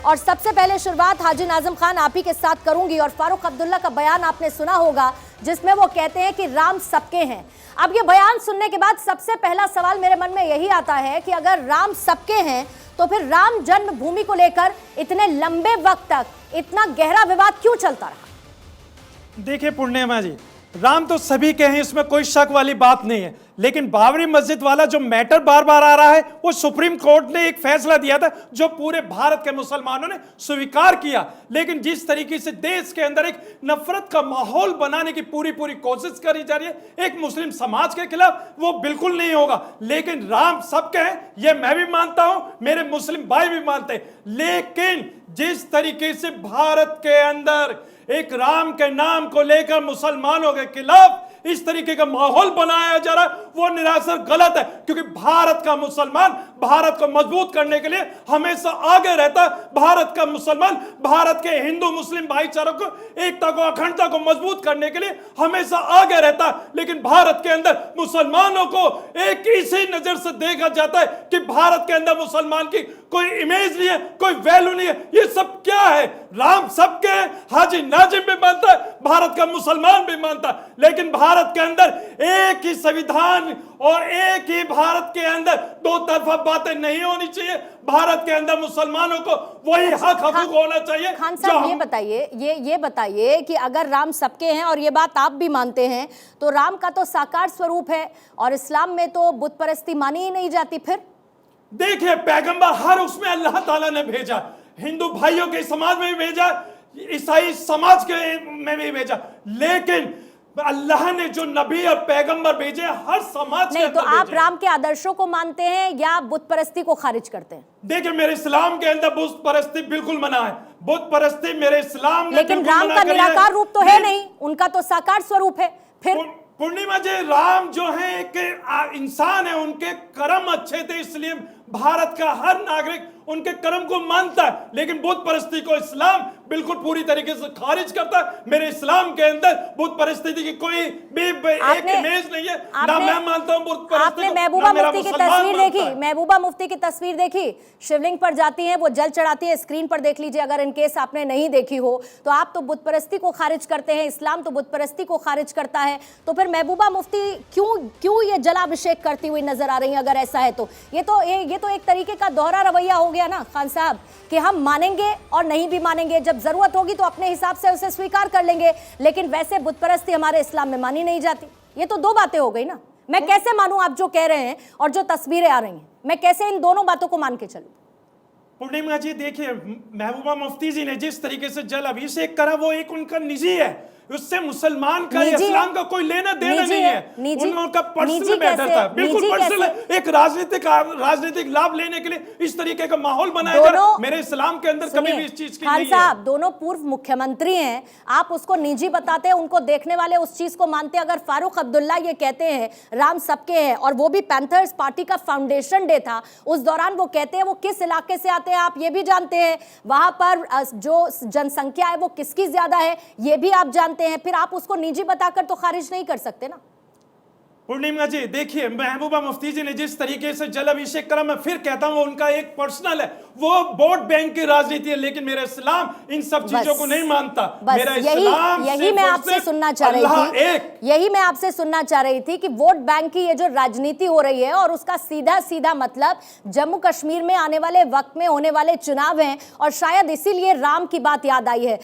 और सबसे पहले शुरुआत हाजी नाज़िम खान आप ही के साथ करूंगी। और फारूक अब्दुल्ला का बयान आपने सुना होगा जिसमें वो कहते हैं कि राम सबके हैं। अब ये बयान सुनने के बाद सबसे पहला सवाल मेरे मन में यही आता है कि अगर राम सबके हैं तो फिर राम जन्मभूमि को लेकर इतने लंबे वक्त तक इतना गहरा विवाद क्यों चलता रहा? देखिए पूर्णिमा जी, राम तो सभी के हैं, इसमें कोई शक वाली बात नहीं है, लेकिन बाबरी मस्जिद वाला जो मैटर बार बार आ रहा है वो सुप्रीम कोर्ट ने एक फैसला दिया था जो पूरे भारत के मुसलमानों ने स्वीकार किया। लेकिन जिस तरीके से देश के अंदर एक नफरत का माहौल बनाने की पूरी कोशिश करी जा रही है एक मुस्लिम समाज के खिलाफ, वो बिल्कुल नहीं होगा। लेकिन राम सबके हैं ये मैं भी मानता हूं, मेरे मुस्लिम भाई भी मानते हैं, लेकिन जिस तरीके से भारत के अंदर एक राम के नाम को लेकर मुसलमानों के खिलाफ इस तरीके का माहौल बनाया जा रहा है वो निरासर गलत है। क्योंकि भारत का मुसलमान भारत को मजबूत करने के लिए हमेशा आगे रहता है। भारत का मुसलमान भारत के हिंदू मुस्लिम भाईचारों को, एकता को, अखंडता को मजबूत करने के लिए हमेशा आगे रहता है। लेकिन भारत के अंदर मुसलमानों को एक इसी नजर से देखा जाता है कि भारत के अंदर मुसलमान की कोई इमेज नहीं है, कोई वैल्यू नहीं है। ये सब क्या है? राम सबके हैं, हाजी नाजिम भी मानता है, भारत का मुसलमान भी मानता है, लेकिन भारत के अंदर एक ही संविधान और एक ही भारत के अंदर दो तरफा बातें नहीं होनी चाहिए। भारत के अंदर मुसलमानों को वही हक हकूक होना चाहिए। खान साहब ये बताइए कि अगर राम सबके हैं और ये बात आप भी मानते हैं तो राम का तो साकार स्वरूप है और इस्लाम में तो बुत परस्ती मानी ही नहीं जाती। फिर देखिए पैगंबर हर उसमें अल्लाह ताला ने भेजा, हिंदू भाइयों के समाज में भी भेजा, ईसाई समाज के में भी भेजा, लेकिन अल्लाह ने जो नबी और पैगंबर भेजे हर समाज नहीं, तो आप राम के आदर्शों को मानते हैं या बुत परस्ती को खारिज करते हैं? देखिए मेरे इस्लाम के अंदर बुत परस्ती बिल्कुल मना है, बुत परस्ती मेरे इस्लाम ने, लेकिन राम का निराकार रूप तो है नहीं, उनका तो साकार स्वरूप है। फिर पूर्णिमा जी, राम जो है एक इंसान है, उनके कर्म अच्छे थे इसलिए भारत का हर नागरिक उनके कर्म को मानता है। लेकिन बुत परस्ती को इस्लाम बिल्कुल पूरी तरीके से खारिज करता है। मेरे इस्लाम के अंदर बुत परस्ती की कोई भी एक इमेज नहीं है, ना मैं मानता हूं बुत परस्ती। आपने महबूबा मुफ्ती की तस्वीर देखी? महबूबा मुफ्ती की तस्वीर देखी? शिवलिंग पर जाती हैं, वो जल चढ़ाती है, स्क्रीन पर देख लीजिए अगर इन केस आपने नहीं देखी हो तो। आप तो बुत परस्ती को खारिज करते हैं, इस्लाम तो बुत परस्ती को खारिज करता है, तो फिर महबूबा मुफ्ती क्यों ये जलाभिषेक करती हुई नजर आ रही है? अगर ऐसा है तो ये तो एक तरीके का दोहरा रवैया हो गया ना खान साहब, कि हम मानेंगे और नहीं भी मानेंगे, जब जरूरत होगी तो अपने हिसाब से उसे स्वीकार कर लेंगे, लेकिन वैसे बुत परस्ती हमारे इस्लाम में मानी नहीं जाती। ये तो दो बातें हो गई ना। मैं कैसे मानूं आप जो कह रहे हैं और जो तस्वीरें आ रही हैं, मैं कैसे इन दोनों बातों को मान के चलूं? पूर्णिमा जी देखिए, महबूबा मुफ्ती जी ने जिस तरीके से जल अभिषेक करा वो एक उनका निजी है, उससे मुसलमान का इस्लाम का कोई लेना देना नहीं है। उनका पर्सनल मैटर था, बिल्कुल पर्सनल, एक राजनीतिक लाभ लेने के लिए इस तरीके का माहौल बनाया जा रहा है। मेरे इस्लाम के अंदर कभी भी इस चीज की नहीं है। साहब दोनों पूर्व मुख्यमंत्री हैं, आप उसको निजी बताते हैं, उनको देखने वाले उस चीज को मानते हैं। अगर फारूक अब्दुल्ला ये कहते हैं राम सबके हैं, और वो भी पैंथर्स पार्टी का फाउंडेशन डे था, उस दौरान वो कहते हैं, वो किस इलाके से आते हैं आप ये भी जानते हैं, वहां पर जो जनसंख्या है वो किसकी ज्यादा है ये भी आप जानते हैं, फिर आप उसको निजी बताकर तो खारिज नहीं कर सकते ना। पूर्णिमा जी देखिए, महबूबा मुफ्ती जी ने जिस तरीके से जल अभिषेक करा, मैं फिर कहता हूं उनका एक पर्सनल है, वो वोट बैंक की राजनीति है, लेकिन मेरा इस्लाम इन सब चीजों को नहीं मानता। मेरा इस्लाम यही मैं आपसे सुनना चाह रही थी, यही मैं आपसे सुनना चाह रही थी कि वोट बैंक की ये जो राजनीति हो रही है और उसका सीधा मतलब जम्मू कश्मीर में आने वाले वक्त में होने वाले चुनाव हैं, और शायद इसीलिए राम की बात याद आई है।